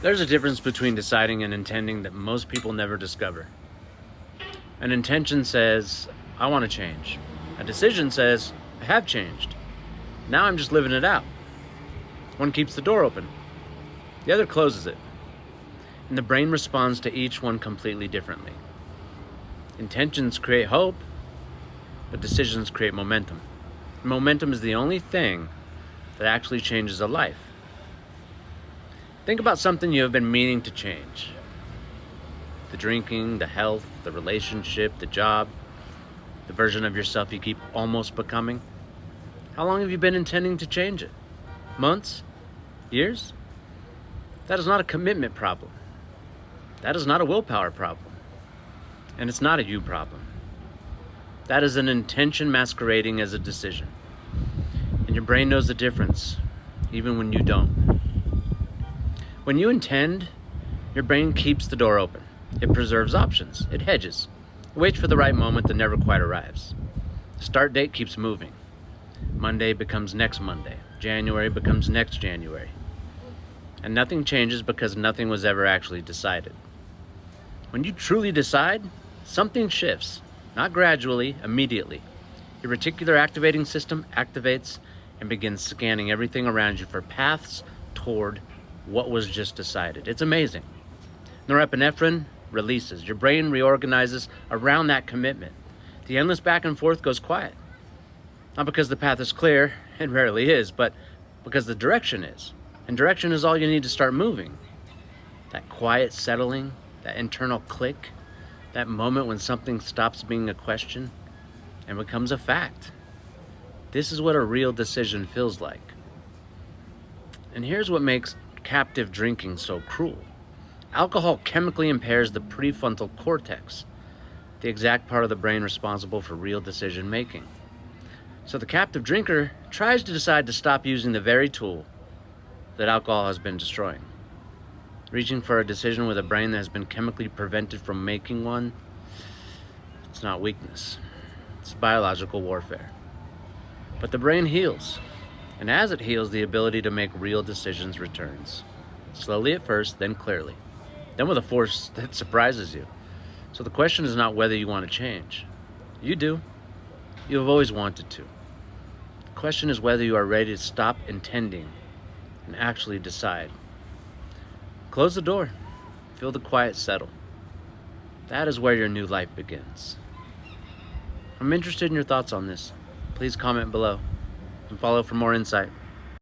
There's a difference between deciding and intending that most people never discover. An intention says, I want to change. A decision says, I have changed. Now I'm just living it out. One keeps the door open, the other closes it. And the brain responds to each one completely differently. Intentions create hope, but decisions create momentum. And momentum is the only thing that actually changes a life. Think about something you have been meaning to change. The drinking, the health, the relationship, the job, the version of yourself you keep almost becoming. How long have you been intending to change it? Months? Years? That is not a commitment problem. That is not a willpower problem. And it's not a you problem. That is an intention masquerading as a decision. And your brain knows the difference, even when you don't. When you intend, your brain keeps the door open. It preserves options. It hedges. It waits for the right moment that never quite arrives. The start date keeps moving. Monday becomes next Monday. January becomes next January. And nothing changes because nothing was ever actually decided. When you truly decide, something shifts. Not gradually, immediately. Your reticular activating system activates and begins scanning everything around you for paths toward what was just decided. It's amazing. Norepinephrine releases. Your brain reorganizes around that commitment. The endless back and forth goes quiet. Not because the path is clear, it rarely is, but because the direction is. And direction is all you need to start moving. That quiet settling, that internal click, that moment when something stops being a question and becomes a fact. This is what a real decision feels like. And here's what makes captive drinking so cruel. Alcohol chemically impairs the prefrontal cortex, the exact part of the brain responsible for real decision making. So the captive drinker tries to decide to stop using the very tool that alcohol has been destroying. Reaching for a decision with a brain that has been chemically prevented from making one, it's not weakness. It's biological warfare. But the brain heals. And as it heals, the ability to make real decisions returns. Slowly at first, then clearly. Then with a force that surprises you. So the question is not whether you want to change. You do. You have always wanted to. The question is whether you are ready to stop intending and actually decide. Close the door. Feel the quiet settle. That is where your new life begins. I'm interested in your thoughts on this. Please comment below and follow for more insight.